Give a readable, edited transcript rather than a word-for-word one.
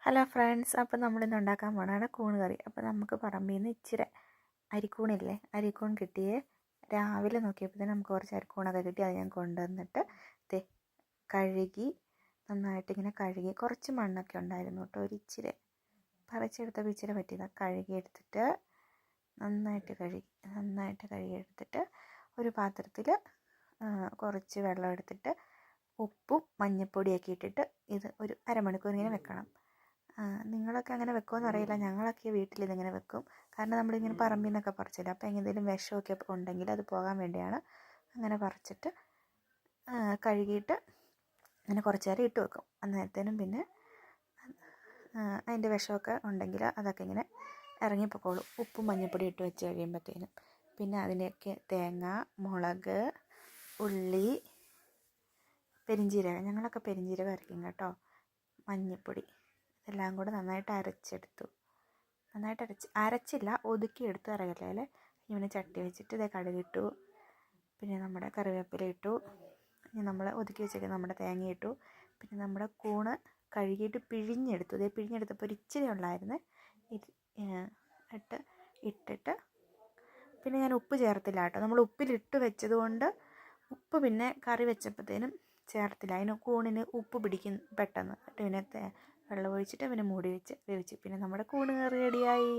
Hello friends, അപ്പോൾ നമ്മളിന്ന് ഉണ്ടാക്കാൻ പോണതാണ് കൂണ് കറി. അപ്പോൾ നമുക്ക് പറമ്പിൽ നിന്ന് ഇച്ചിരി അരിക്കൂണില്ലേ, അരിക്കൂൺ കിട്ടിയേ. രാവിലെ നോക്കിയപ്പോഴത്തേനും നമുക്ക് കുറച്ച് അരിക്കൂണൊക്കെ കിട്ടി. അത് ഞാൻ കൊണ്ടുവന്നിട്ട് കഴുകി നന്നായിട്ട് ഇങ്ങനെ കഴുകി. കുറച്ച് മണ്ണൊക്കെ ഉണ്ടായിരുന്നു കേട്ടോ, ഒരു ഇച്ചിരി പറിച്ചെടുത്തപ്പോൾ ഇച്ചിരി പറ്റിയതാണ്. കഴുകിയെടുത്തിട്ട് നന്നായിട്ട് കഴുകിയെടുത്തിട്ട് ഒരു പാത്രത്തിൽ കുറച്ച് വെള്ളം എടുത്തിട്ട് ഉപ്പും മഞ്ഞൾപ്പൊടിയൊക്കെ ഇട്ടിട്ട് ഇത് ഒരു അരമണിക്കൂർ ഇങ്ങനെ വെക്കണം. നിങ്ങളൊക്കെ അങ്ങനെ വെക്കുമോ അറിയില്ല, ഞങ്ങളൊക്കെ വീട്ടിൽ ഇതിങ്ങനെ വെക്കും. കാരണം നമ്മളിങ്ങനെ പറമ്പിൽ നിന്നൊക്കെ പറിച്ചില്ല, അപ്പോൾ എന്തെങ്കിലും വിഷമൊക്കെ ഉണ്ടെങ്കിൽ അത് പോകാൻ വേണ്ടിയാണ്. അങ്ങനെ പറിച്ചിട്ട് കഴുകിയിട്ട് അങ്ങനെ കുറച്ച് നേരം ഇട്ട് വെക്കും. അന്നേരത്തേനും പിന്നെ അതിൻ്റെ വിഷമൊക്കെ ഉണ്ടെങ്കിൽ അതൊക്കെ ഇങ്ങനെ ഇറങ്ങിപ്പോക്കോളും. ഉപ്പും മഞ്ഞൾപ്പൊടി ഇട്ട് വെച്ച് കഴിയുമ്പോഴത്തേനും പിന്നെ അതിലേക്ക് തേങ്ങ, മുളക്, ഉള്ളി, പെരിഞ്ചീരകം, ഞങ്ങളൊക്കെ പെരിഞ്ചീരകം അരയ്ക്കും കേട്ടോ, മഞ്ഞൾപ്പൊടി, ഇതെല്ലാം കൂടെ നന്നായിട്ട് അരച്ചെടുത്തു. അരച്ചില്ല, ഒതുക്കിയെടുത്ത് അരകല്ലേൽ. ഇങ്ങനെ ചട്ടി വെച്ചിട്ട് ഇതേ കടുകിട്ടു, പിന്നെ നമ്മുടെ കറിവേപ്പില ഇട്ടു, ഇനി നമ്മൾ ഒതുക്കി വെച്ചേക്കുന്ന നമ്മുടെ തേങ്ങ ഇട്ടു, പിന്നെ നമ്മുടെ കൂണ് കഴുകിയിട്ട് പിഴിഞ്ഞെടുത്തു. ഇതേ പിഴിഞ്ഞെടുത്തപ്പോൾ ഒരു ഇച്ചിരി ഉള്ളായിരുന്നു. ഇട്ടിട്ട് പിന്നെ ഞാൻ ഉപ്പ് ചേർത്തില്ല കേട്ടോ. നമ്മൾ ഉപ്പിലിട്ട് വെച്ചത് കൊണ്ട് ഉപ്പ് പിന്നെ കറി വെച്ചപ്പോഴത്തേനും ചേർത്തില്ല. അതിന് കൂണിന് ഉപ്പ് പിടിക്കും പെട്ടെന്ന്. പിന്നെ വെള്ളം ഒഴിച്ചിട്ട് പിന്നെ മൂടി വെച്ച് വേവിച്ച് പിന്നെ നമ്മുടെ കൂണ് കറി റെഡിയായി.